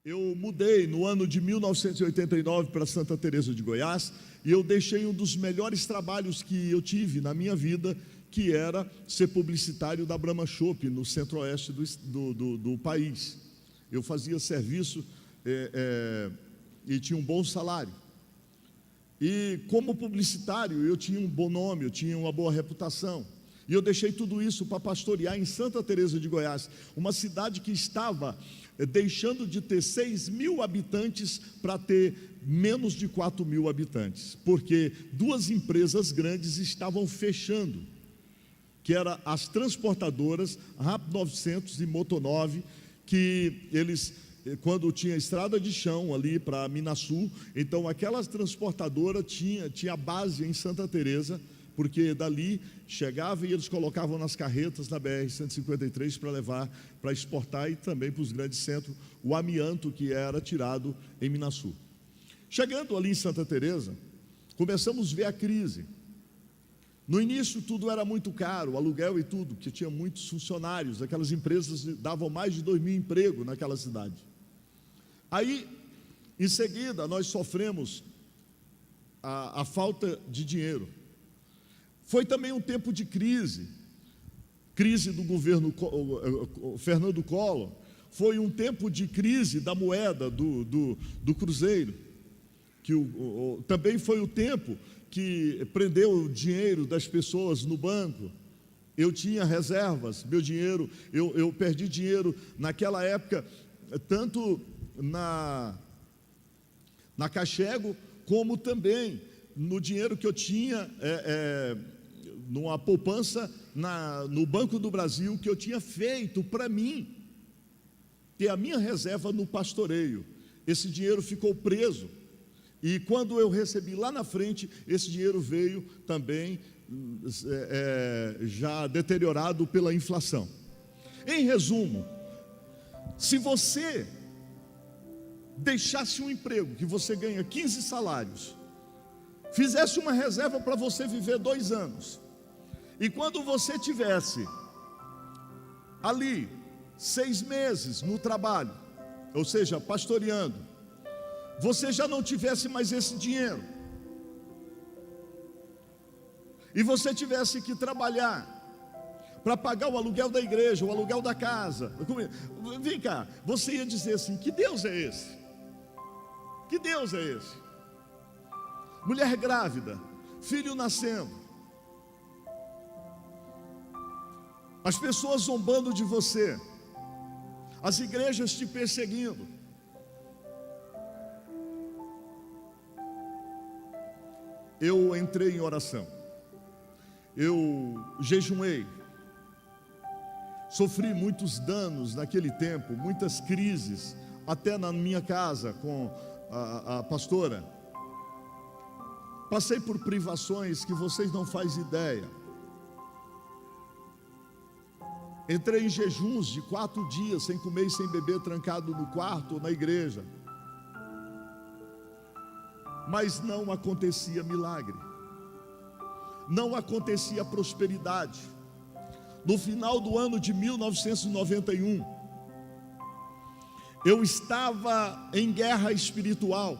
Eu mudei no ano de 1989 para Santa Teresa de Goiás e eu deixei um dos melhores trabalhos que eu tive na minha vida, que era ser publicitário da Brahma Chopp, no centro-oeste do país. Eu fazia serviço e tinha um bom salário. E como publicitário eu tinha um bom nome, eu tinha uma boa reputação. E eu deixei tudo isso para pastorear em Santa Teresa de Goiás, uma cidade que estava deixando de ter 6.000 habitantes para ter menos de 4.000 habitantes, porque duas empresas grandes estavam fechando, que eram as transportadoras Rápido 900 e Motonove, que eles, quando tinha estrada de chão ali para Minasul, então aquelas transportadoras tinha base em Santa Teresa, porque dali chegava e eles colocavam nas carretas da BR-153 para levar, para exportar e também para os grandes centros, o amianto que era tirado em Minasul. Chegando ali em Santa Teresa, começamos a ver a crise. No início tudo era muito caro, aluguel e tudo, porque tinha muitos funcionários, aquelas empresas davam mais de 2.000 empregos naquela cidade. Aí, em seguida, nós sofremos a falta de dinheiro. Foi também um tempo de crise do governo Fernando Collor, foi um tempo de crise da moeda do cruzeiro, que também foi o tempo que prendeu o dinheiro das pessoas no banco. Eu tinha reservas, meu dinheiro, eu perdi dinheiro naquela época, tanto na Cachego, como também no dinheiro que eu tinha numa poupança no Banco do Brasil, que eu tinha feito para mim ter a minha reserva no pastoreio. Esse dinheiro ficou preso, e quando eu recebi lá na frente, esse dinheiro veio também já deteriorado pela inflação. Em resumo, se você deixasse um emprego que você ganha 15 salários, fizesse uma reserva para você viver 2 anos, e quando você tivesse ali 6 meses no trabalho, ou seja, pastoreando, você já não tivesse mais esse dinheiro, e você tivesse que trabalhar para pagar o aluguel da igreja, o aluguel da casa, vem cá, você ia dizer assim: que Deus é esse? Que Deus é esse? Mulher grávida, filho nascendo, as pessoas zombando de você, as igrejas te perseguindo. Eu entrei em oração, eu jejuei, sofri muitos danos naquele tempo, muitas crises, até na minha casa com a pastora. Passei por privações que vocês não fazem ideia. Entrei em jejuns de 4 dias, sem comer e sem beber, trancado no quarto ou na igreja. Mas não acontecia milagre, não acontecia prosperidade. No final do ano de 1991, eu estava em guerra espiritual,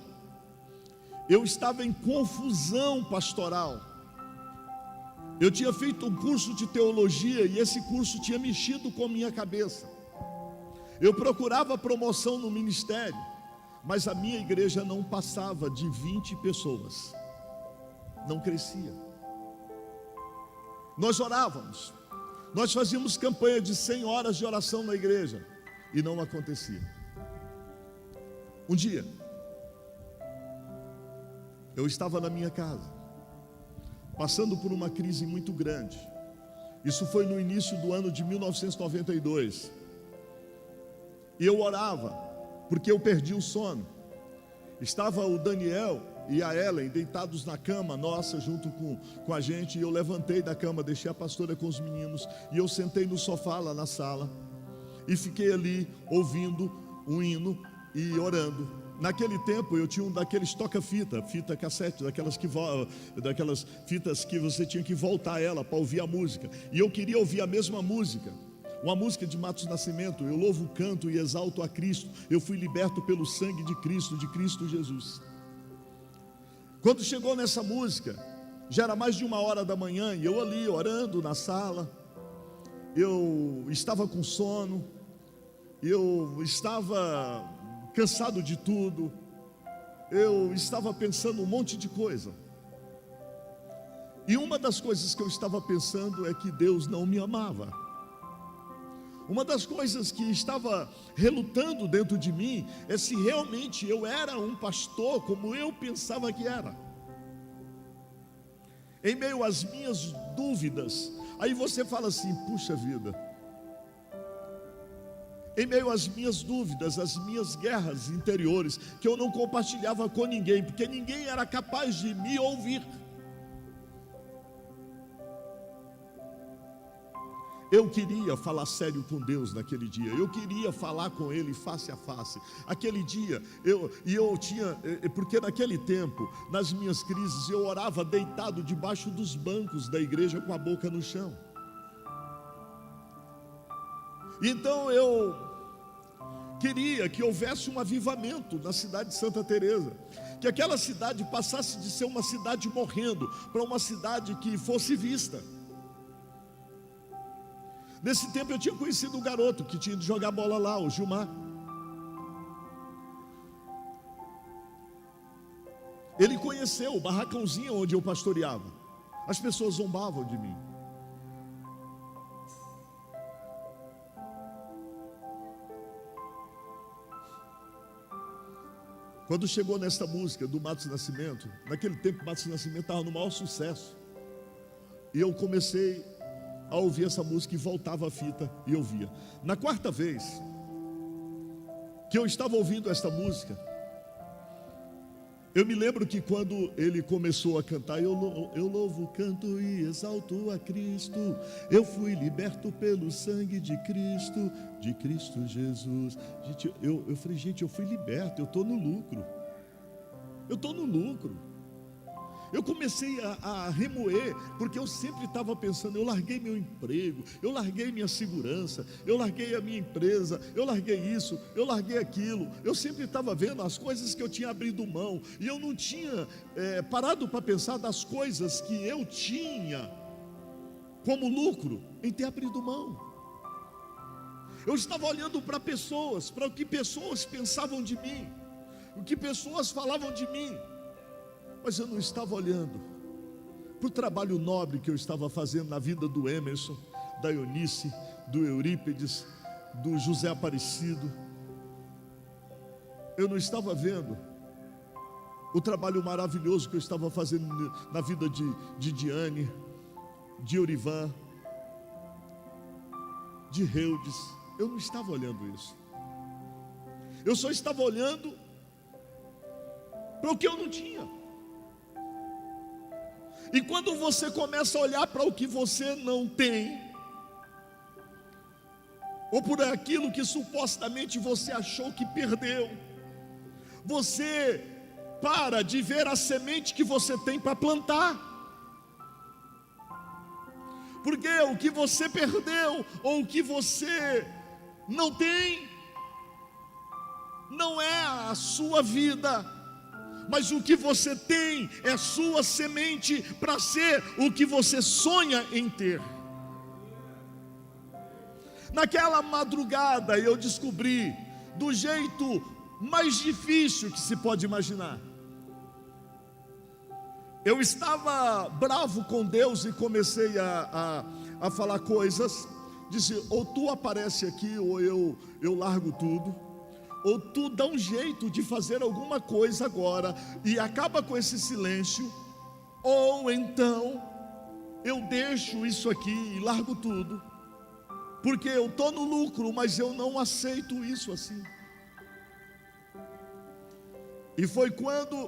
eu estava em confusão pastoral. Eu tinha feito um curso de teologia e esse curso tinha mexido com a minha cabeça. Eu procurava promoção no ministério, mas a minha igreja não passava de 20 pessoas, não crescia. Nós orávamos, nós fazíamos campanha de 100 horas de oração na igreja e não acontecia. Um dia, eu estava na minha casa, passando por uma crise muito grande. Isso foi no início do ano de 1992. E eu orava, porque eu perdi o sono. Estava o Daniel e a Ellen deitados na cama nossa, junto com a gente. E eu levantei da cama, deixei a pastora com os meninos, e eu sentei no sofá lá na sala, e fiquei ali ouvindo um hino e orando. Naquele tempo eu tinha um daqueles toca-fita, fita cassete, daquelas fitas que você tinha que voltar ela para ouvir a música. E eu queria ouvir a mesma música. Uma música de Matos Nascimento: eu louvo, canto e exalto a Cristo, eu fui liberto pelo sangue de Cristo Jesus. Quando chegou nessa música, já era mais de 1h da manhã, e eu ali orando na sala, eu estava com sono, eu estava cansado de tudo, eu estava pensando um monte de coisa, e uma das coisas que eu estava pensando é que Deus não me amava. Uma das coisas que estava relutando dentro de mim é se realmente eu era um pastor como eu pensava que era. Em meio às minhas dúvidas, aí você fala assim: puxa vida, em meio às minhas dúvidas, às minhas guerras interiores, que eu não compartilhava com ninguém, porque ninguém era capaz de me ouvir, eu queria falar sério com Deus naquele dia, eu queria falar com Ele face a face. Aquele dia, porque naquele tempo, nas minhas crises, eu orava deitado debaixo dos bancos da igreja com a boca no chão. Então eu queria que houvesse um avivamento na cidade de Santa Teresa, que aquela cidade passasse de ser uma cidade morrendo para uma cidade que fosse vista. Nesse tempo eu tinha conhecido um garoto que tinha de jogar bola lá, o Gilmar. Ele conheceu o barracãozinho onde eu pastoreava. As pessoas zombavam de mim. Quando chegou nessa música do Matos Nascimento, naquele tempo Matos Nascimento estava no maior sucesso, e eu comecei a ouvir essa música e voltava a fita e eu via. Na quarta vez que eu estava ouvindo esta música, eu me lembro que quando ele começou a cantar: eu louvo, canto e exalto a Cristo, eu fui liberto pelo sangue de Cristo Jesus. Gente, eu falei: gente, eu fui liberto, eu estou no lucro. Eu comecei a remoer, porque eu sempre estava pensando: eu larguei meu emprego, eu larguei minha segurança, eu larguei a minha empresa, eu larguei isso, eu larguei aquilo. Eu sempre estava vendo as coisas que eu tinha abrido mão, e eu não tinha parado para pensar das coisas que eu tinha como lucro em ter abrido mão. Eu estava olhando para pessoas, para o que pessoas pensavam de mim, o que pessoas falavam de mim, mas eu não estava olhando para o trabalho nobre que eu estava fazendo na vida do Emerson, da Eunice, do Eurípides, do José Aparecido. Eu não estava vendo o trabalho maravilhoso que eu estava fazendo na vida de Diane, de Eurivan, de Reudes. Eu não estava olhando isso. Eu só estava olhando para o que eu não tinha. E quando você começa a olhar para o que você não tem, ou por aquilo que supostamente você achou que perdeu, você para de ver a semente que você tem para plantar, porque o que você perdeu, ou o que você não tem, não é a sua vida, mas o que você tem é sua semente para ser o que você sonha em ter. Naquela madrugada eu descobri, do jeito mais difícil que se pode imaginar, eu estava bravo com Deus e comecei a falar coisas. Disse: ou tu aparece aqui, ou eu largo tudo, ou tu dá um jeito de fazer alguma coisa agora e acaba com esse silêncio, ou então eu deixo isso aqui e largo tudo, porque eu estou no lucro, mas eu não aceito isso assim. E foi quando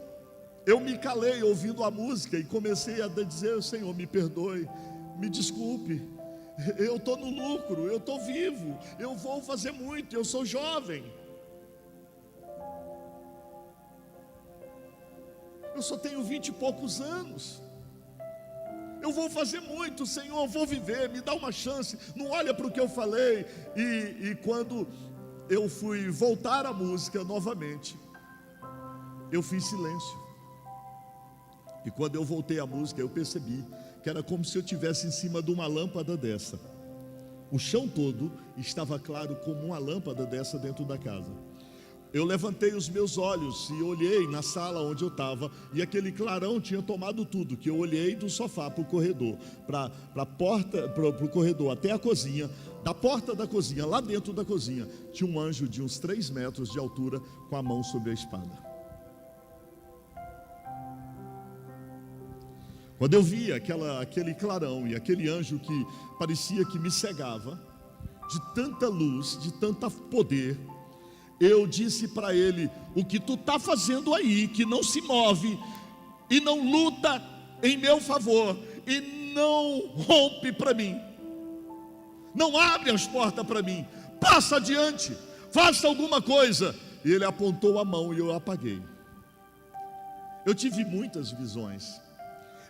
eu me calei ouvindo a música e comecei a dizer: Senhor, me perdoe, me desculpe, eu estou no lucro, eu estou vivo, eu vou fazer muito, eu sou jovem, eu só tenho 20 e poucos anos, eu vou fazer muito, Senhor, eu vou viver, me dá uma chance, não olha para o que eu falei. E quando eu fui voltar à música novamente, eu fiz silêncio. E quando eu voltei à música, eu percebi que era como se eu estivesse em cima de uma lâmpada dessa. O chão todo estava claro como uma lâmpada dessa dentro da casa. Eu levantei os meus olhos e olhei na sala onde eu estava, e aquele clarão tinha tomado tudo, que eu olhei do sofá para o corredor, para a porta, para o corredor até a cozinha. Da porta da cozinha, lá dentro da cozinha, tinha um anjo de uns 3 metros de altura, com a mão sobre a espada. Quando eu vi aquele clarão e aquele anjo que parecia que me cegava, de tanta luz, de tanto poder, eu disse para ele: o que tu está fazendo aí, que não se move e não luta em meu favor e não rompe para mim, não abre as portas para mim, passa adiante, faça alguma coisa. E ele apontou a mão e eu apaguei. Eu tive muitas visões.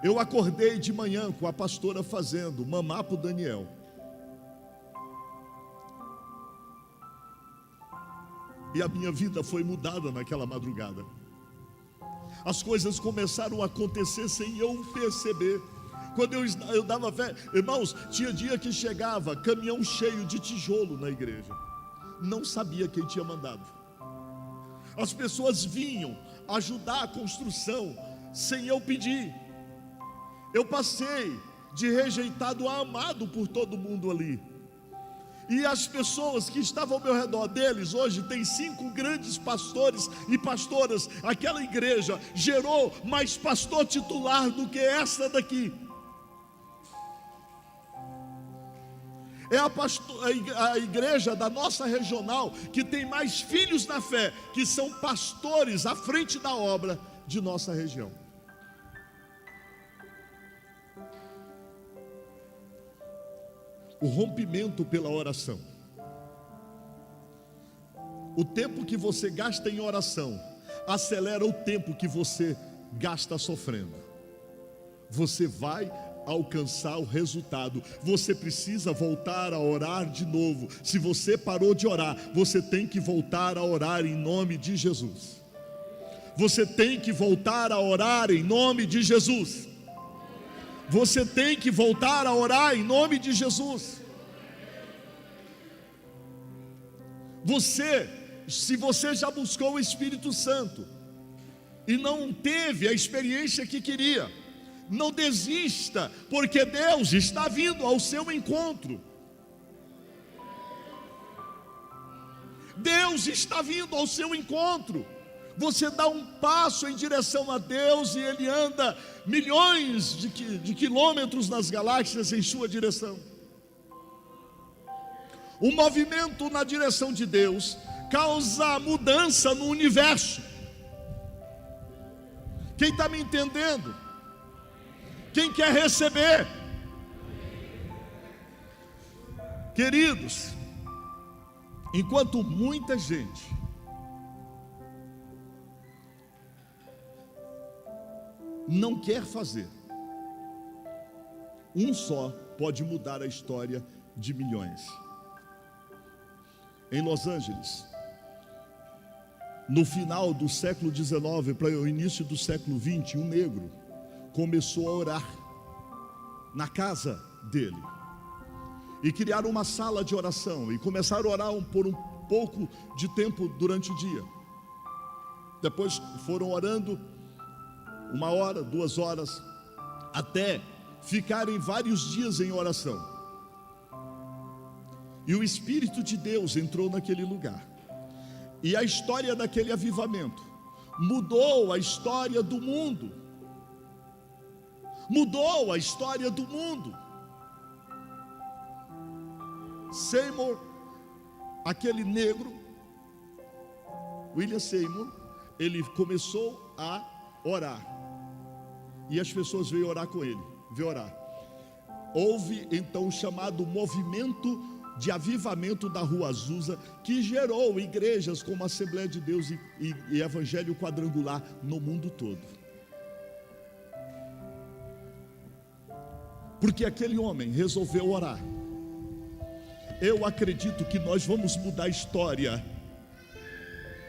Eu acordei de manhã com a pastora fazendo mamar para o Daniel. E a minha vida foi mudada naquela madrugada. As coisas começaram a acontecer sem eu perceber. Quando eu dava fé, irmãos, tinha dia que chegava caminhão cheio de tijolo na igreja. Não sabia quem tinha mandado. As pessoas vinham ajudar a construção sem eu pedir. Eu passei de rejeitado a amado por todo mundo ali. E as pessoas que estavam ao meu redor deles, hoje tem 5 grandes pastores e pastoras. Aquela igreja gerou mais pastor titular do que essa daqui. É a igreja da nossa regional que tem mais filhos na fé, que são pastores à frente da obra de nossa região. O rompimento pela oração. O tempo que você gasta em oração acelera o tempo que você gasta sofrendo. Você vai alcançar o resultado. Você precisa voltar a orar de novo. Se você parou de orar, você tem que voltar a orar em nome de Jesus. Você tem que voltar a orar em nome de Jesus. Você tem que voltar a orar em nome de Jesus. Se você já buscou o Espírito Santo e não teve a experiência que queria, não desista, porque Deus está vindo ao seu encontro. Deus está vindo ao seu encontro. Você dá um passo em direção a Deus e Ele anda milhões de quilômetros nas galáxias em sua direção. O movimento na direção de Deus causa mudança no universo. Quem está me entendendo? Quem quer receber? Queridos, enquanto muita gente não quer fazer, um só pode mudar a história de milhões. Em Los Angeles, no final do século XIX para o início do século XX, um negro começou a orar na casa dele e criaram uma sala de oração e começaram a orar por um pouco de tempo durante o dia. Depois foram orando 1 hora, 2 horas, até ficarem vários dias em oração. E o Espírito de Deus entrou naquele lugar. E a história daquele avivamento mudou a história do mundo. Mudou a história do mundo. Seymour, aquele negro, William Seymour, ele começou a orar. E as pessoas veio orar com ele, veio orar. Houve então o chamado movimento de avivamento da Rua Azusa, que gerou igrejas como a Assembleia de Deus e Evangelho Quadrangular no mundo todo. porque aquele homem resolveu orar. Eu acredito que nós vamos mudar a história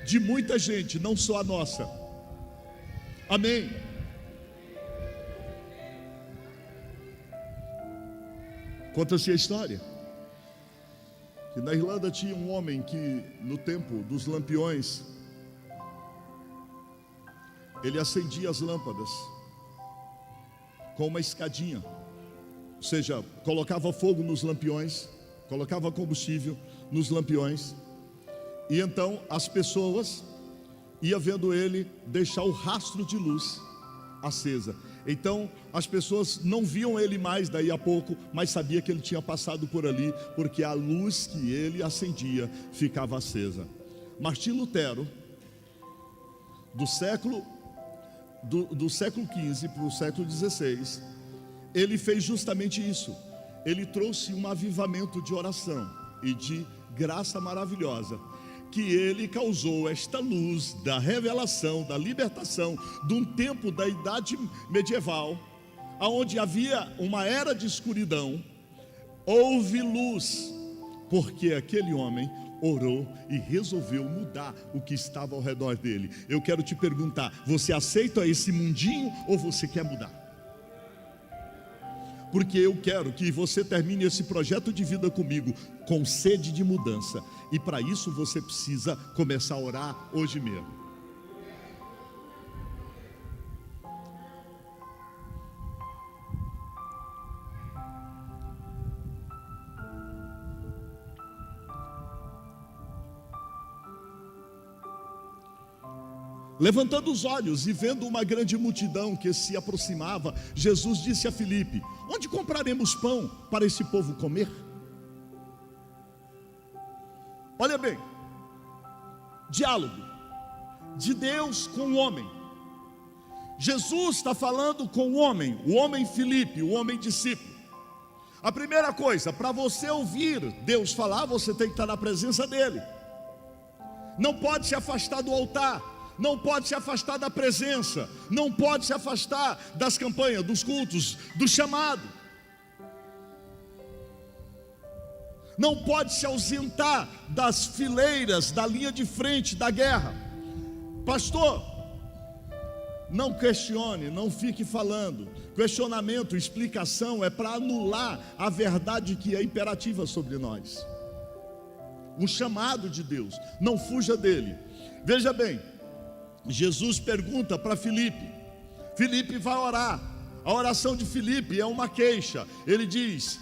de muita gente, não só a nossa. Amém. Conta-se a história que na Irlanda tinha um homem que, no tempo dos lampiões, ele acendia as lâmpadas com uma escadinha, ou seja, colocava fogo nos lampiões, colocava combustível nos lampiões, e então as pessoas iam vendo ele deixar o rastro de luz acesa. Então as pessoas não viam ele mais daí a pouco, mas sabia que ele tinha passado por ali, porque a luz que ele acendia ficava acesa. Martim Lutero, do século XV para o século XVI, ele fez justamente isso. Ele trouxe um avivamento de oração e de graça maravilhosa, que ele causou esta luz da revelação, da libertação, de um tempo da idade medieval, onde havia uma era de escuridão. Houve luz, porque aquele homem orou e resolveu mudar o que estava ao redor dele. Eu quero te perguntar, você aceita esse mundinho ou você quer mudar? Porque eu quero que você termine esse projeto de vida comigo com sede de mudança. E para isso você precisa começar a orar hoje mesmo. Levantando os olhos e vendo uma grande multidão que se aproximava, Jesus disse a Filipe: onde compraremos pão para esse povo comer? Olha bem, diálogo de Deus com o homem. Jesus está falando com o homem Filipe, o homem discípulo. A primeira coisa, para você ouvir Deus falar, você tem que estar na presença dele. Não pode se afastar do altar, não pode se afastar da presença, não pode se afastar das campanhas, dos cultos, do chamado. Não pode se ausentar das fileiras, da linha de frente da guerra. Pastor, não questione, não fique falando. Questionamento, explicação é para anular a verdade que é imperativa sobre nós. Um chamado de Deus, não fuja dele. Veja bem, Jesus pergunta para Filipe. Filipe vai orar. A oração de Filipe é uma queixa. Ele diz,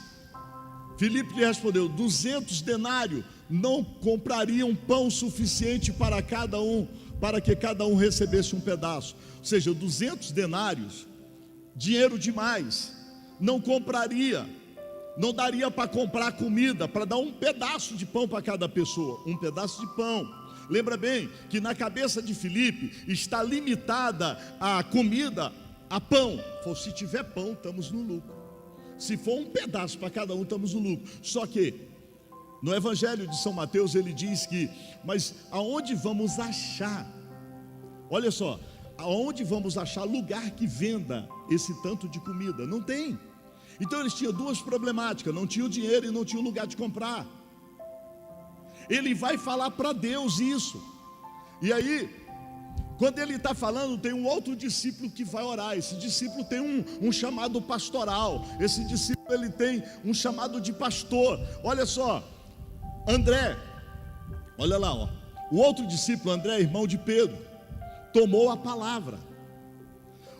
Filipe lhe respondeu: 200 denários não comprariam pão suficiente para cada um, para que cada um recebesse um pedaço. Ou seja, 200 denários, dinheiro demais, não compraria, não daria para comprar comida, para dar um pedaço de pão para cada pessoa, um pedaço de pão. Lembra bem que na cabeça de Filipe está limitada a comida a pão. Se tiver pão, estamos no lucro. Se for um pedaço para cada um, estamos no lucro. Só que no Evangelho de São Mateus ele diz que, mas aonde vamos achar? Olha só, aonde vamos achar lugar que venda esse tanto de comida? Não tem. Então eles tinham duas problemáticas: não tinham dinheiro e não tinham lugar de comprar. Ele vai falar para Deus isso. E aí, quando ele está falando, tem um outro discípulo que vai orar. Esse discípulo tem um chamado pastoral. Esse discípulo ele tem um chamado de pastor. Olha só, André, olha lá, ó. O outro discípulo, André, irmão de Pedro, tomou a palavra.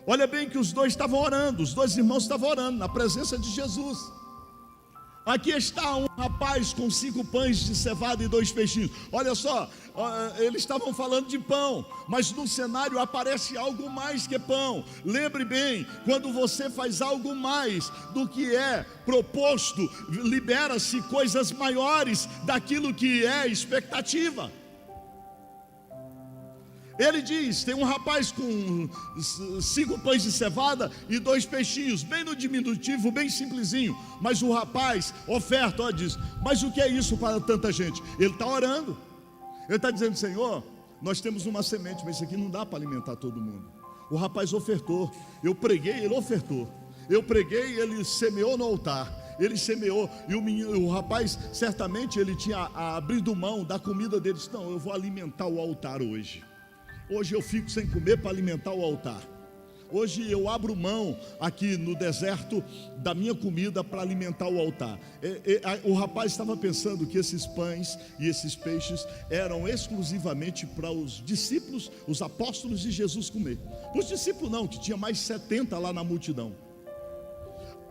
Olha bem que os dois estavam orando, os dois irmãos estavam orando na presença de Jesus. Aqui está um rapaz com 5 pães de cevada e 2 peixinhos. Olha só, eles estavam falando de pão, mas no cenário aparece algo mais que pão. Lembre bem, quando você faz algo mais do que é proposto, libera-se coisas maiores daquilo que é expectativa. Ele diz, tem um rapaz com 5 pães de cevada e 2 peixinhos, bem no diminutivo, bem simplesinho. Mas o rapaz oferta, ó, diz, mas o que é isso para tanta gente? Ele está orando, ele está dizendo: Senhor, nós temos uma semente, mas isso aqui não dá para alimentar todo mundo. O rapaz ofertou, eu preguei, ele ofertou. Eu preguei, ele semeou no altar. Ele semeou, e o rapaz, certamente ele tinha abrido mão da comida dele. Disse: não, eu vou alimentar o altar hoje. Hoje eu fico sem comer para alimentar o altar. Hoje eu abro mão aqui no deserto da minha comida para alimentar o altar. O rapaz estava pensando que esses pães e esses peixes eram exclusivamente para os discípulos, os apóstolos de Jesus comer. Os discípulos não, que tinha mais 70 lá na multidão.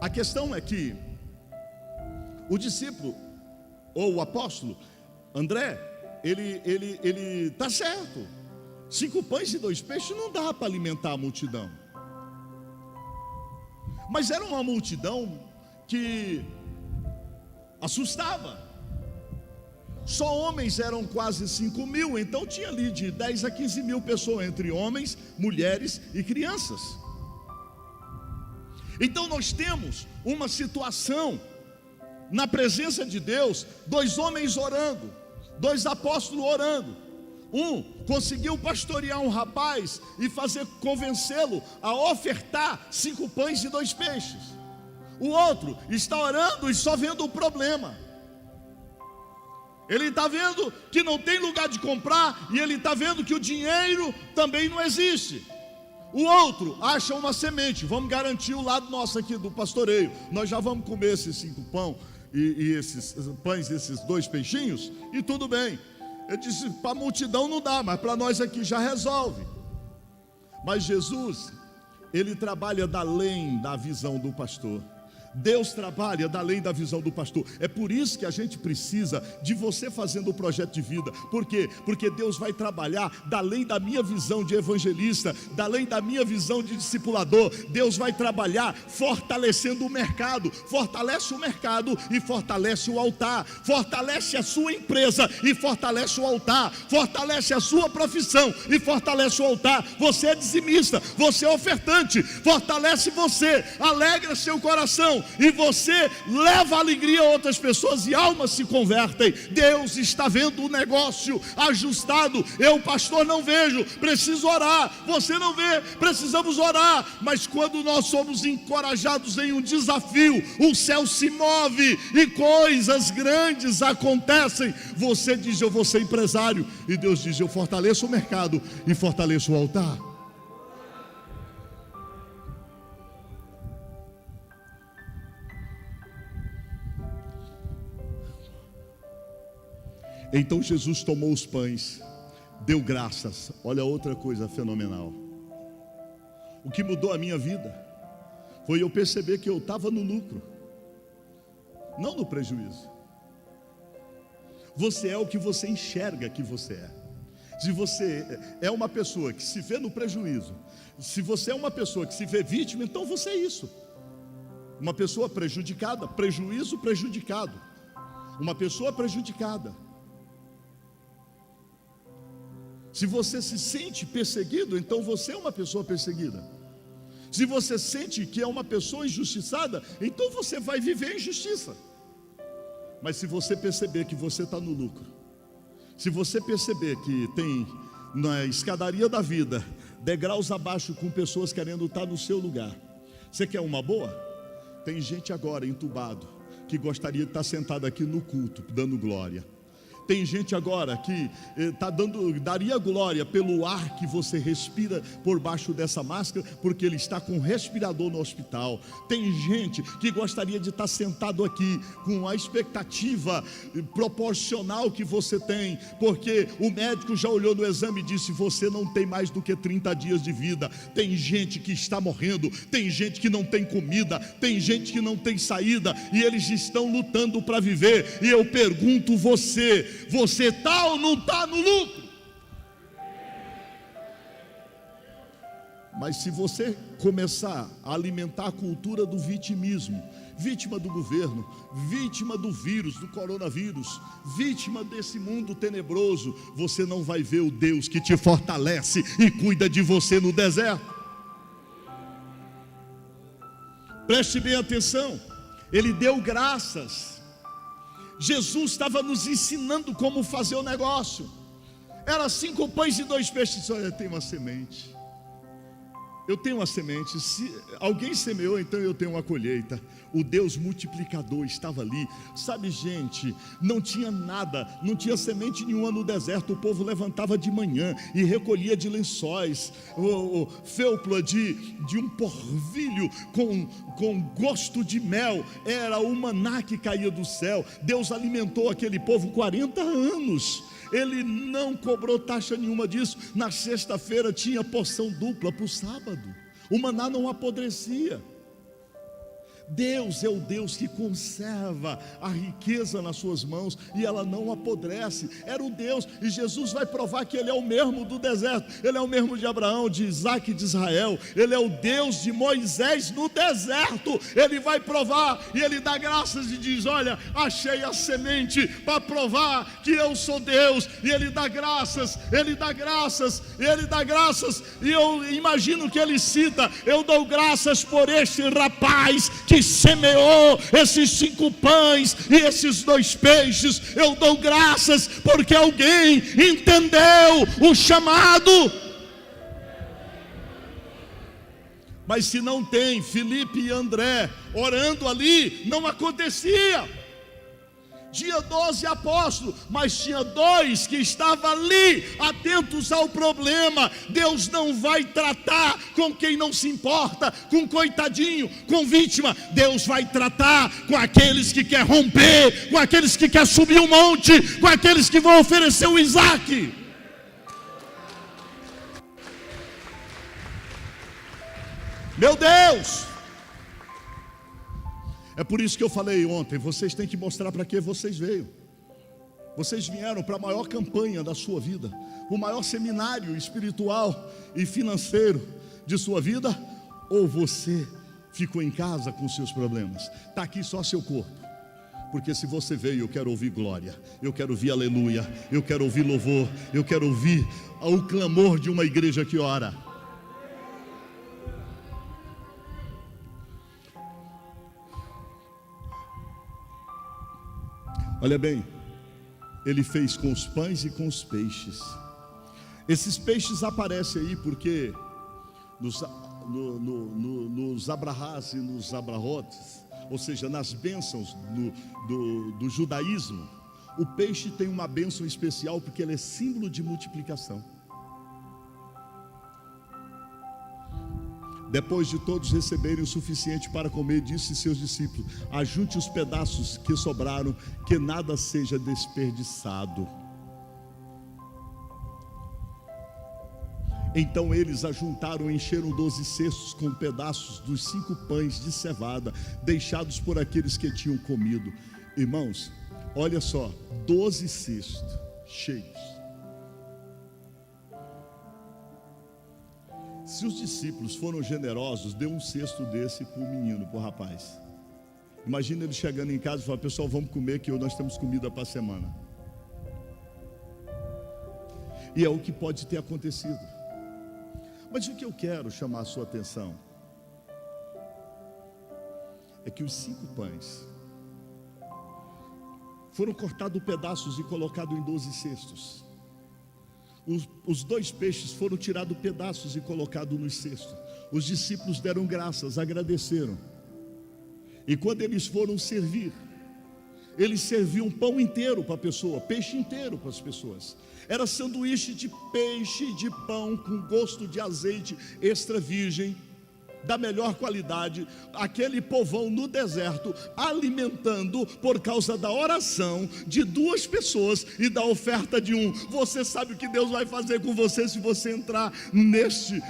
A questão é que o discípulo, ou o apóstolo, André, ele está certo. 5 pães e 2 peixes não dá para alimentar a multidão. Mas era uma multidão que assustava. Só homens eram quase 5.000, então tinha ali de 10 a 15 mil pessoas, entre homens, mulheres e crianças. Então nós temos uma situação na presença de Deus, 2 homens orando, 2 apóstolos orando. Um conseguiu pastorear um rapaz e convencê-lo a ofertar 5 pães e 2 peixes. O outro está orando e só vendo o problema. Ele está vendo que não tem lugar de comprar, e ele está vendo que o dinheiro também não existe. O outro acha uma semente: vamos garantir o lado nosso aqui do pastoreio, nós já vamos comer esses 5 pão e esses pães, esses 2 peixinhos, e tudo bem. Ele disse: para a multidão não dá, mas para nós aqui já resolve. Mas Jesus, ele trabalha da além da visão do pastor. Deus trabalha da além da visão do pastor. É por isso que a gente precisa de você fazendo o projeto de vida. Por quê? Porque Deus vai trabalhar da além da minha visão de evangelista, da além da minha visão de discipulador. Deus vai trabalhar fortalecendo o mercado. Fortalece o mercado e fortalece o altar. Fortalece a sua empresa e fortalece o altar. Fortalece a sua profissão e fortalece o altar. Você é dizimista, você é ofertante, fortalece você, alegra seu coração, e você leva alegria a outras pessoas e almas se convertem. Deus está vendo o negócio ajustado. Eu, pastor, não vejo, preciso orar. Você não vê, precisamos orar. Mas quando nós somos encorajados em um desafio, o céu se move e coisas grandes acontecem. Você diz: eu vou ser empresário, e Deus diz: eu fortaleço o mercado e fortaleço o altar. Então Jesus tomou os pães, deu graças. Olha outra coisa fenomenal. O que mudou a minha vida foi eu perceber que eu estava no lucro, não no prejuízo. Você é o que você enxerga que você é. Se você é uma pessoa que se vê no prejuízo, se você é uma pessoa que se vê vítima, então você é isso. Uma pessoa prejudicada, prejuízo prejudicado. Uma pessoa prejudicada. Se você se sente perseguido, então você é uma pessoa perseguida. Se você sente que é uma pessoa injustiçada, então você vai viver injustiça. Mas se você perceber que você está no lucro, se você perceber que tem na escadaria da vida degraus abaixo com pessoas querendo estar no seu lugar, você quer uma boa? Tem gente agora entubado que gostaria de estar sentado aqui no culto dando glória. Tem gente agora que daria glória pelo ar que você respira por baixo dessa máscara, porque ele está com um respirador no hospital. Tem gente que gostaria de estar sentado aqui com a expectativa proporcional que você tem, porque o médico já olhou no exame e disse: você não tem mais do que 30 dias de vida. Tem gente que está morrendo, tem gente que não tem comida, tem gente que não tem saída, e eles estão lutando para viver. E eu pergunto: você está ou não está no lucro? Mas se você começar a alimentar a cultura do vitimismo, vítima do governo, vítima do vírus, do coronavírus, vítima desse mundo tenebroso, você não vai ver o Deus que te fortalece e cuida de você no deserto. Preste bem atenção, ele deu graças. Jesus estava nos ensinando como fazer o negócio. Era 5 pães e 2 peixes. Olha, tem uma semente. Eu tenho uma semente, se alguém semeou, então eu tenho uma colheita. O Deus multiplicador estava ali. Sabe, gente, não tinha nada, não tinha semente nenhuma no deserto. O povo levantava de manhã e recolhia de lençóis felpa de um porvilho com gosto de mel. Era o maná que caía do céu. Deus alimentou aquele povo 40 anos. Ele não cobrou taxa nenhuma disso. Na sexta-feira tinha porção dupla para o sábado. O maná não apodrecia. Deus é o Deus que conserva a riqueza nas suas mãos e ela não apodrece. Era o Deus, e Jesus vai provar que Ele é o mesmo do deserto. Ele é o mesmo de Abraão, de Isaac e de Israel. Ele é o Deus de Moisés no deserto. Ele vai provar e Ele dá graças e diz: olha, achei a semente para provar que eu sou Deus. E Ele dá graças, Ele dá graças, Ele dá graças. E eu imagino que Ele cita: eu dou graças por este rapaz que semeou esses 5 pães e esses 2 peixes. Eu dou graças porque alguém entendeu o chamado. Mas se não tem Filipe e André orando ali, não acontecia. Tinha 12 apóstolos, mas tinha 2 que estavam ali, atentos ao problema. Deus não vai tratar com quem não se importa, com coitadinho, com vítima. Deus vai tratar com aqueles que quer romper, com aqueles que quer subir um monte, com aqueles que vão oferecer o Isaac. Meu Deus! É por isso que eu falei ontem, vocês têm que mostrar para que vocês veio. Vocês vieram para a maior campanha da sua vida, o maior seminário espiritual e financeiro de sua vida, ou você ficou em casa com seus problemas? Está aqui só seu corpo. Porque se você veio, eu quero ouvir glória, eu quero ouvir aleluia, eu quero ouvir louvor, eu quero ouvir o clamor de uma igreja que ora. Olha bem, Ele fez com os pães e com os peixes. Esses peixes aparecem aí porque nos abrahás e nos abrahotes, ou seja, nas bênçãos do judaísmo, o peixe tem uma bênção especial porque ele é símbolo de multiplicação. Depois de todos receberem o suficiente para comer, disse seus discípulos: ajunte os pedaços que sobraram, que nada seja desperdiçado. Então eles ajuntaram e encheram 12 cestos com pedaços dos 5 pães de cevada, deixados por aqueles que tinham comido. Irmãos, olha só, 12 cestos cheios. Se os discípulos foram generosos, dê um cesto desse para o menino, para o rapaz. Imagina ele chegando em casa e falando: pessoal, vamos comer que nós temos comida para a semana. E é o que pode ter acontecido. Mas o que eu quero chamar a sua atenção é que os 5 pães foram cortados pedaços e colocados em 12 cestos. Os 2 peixes foram tirados pedaços e colocados nos cestos. Os discípulos deram graças, agradeceram. E quando eles foram servir, eles serviam pão inteiro para a pessoa, peixe inteiro para as pessoas. Era sanduíche de peixe e de pão com gosto de azeite extra virgem, da melhor qualidade. Aquele povão no deserto alimentando por causa da oração de 2 pessoas e da oferta de 1. Você sabe o que Deus vai fazer com você se você entrar nesse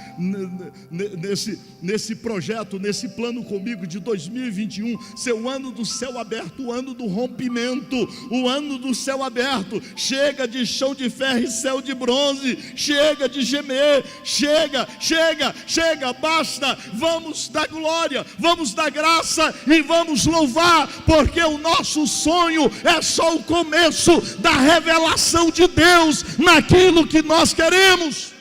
projeto, nesse plano comigo de 2021, seu ano do céu aberto, o ano do rompimento, o ano do céu aberto. Chega de chão de ferro e céu de bronze, chega de gemer, chega, basta. Vamos dar glória, vamos dar graça e vamos louvar, porque o nosso sonho é só o começo da revelação de Deus naquilo que nós queremos.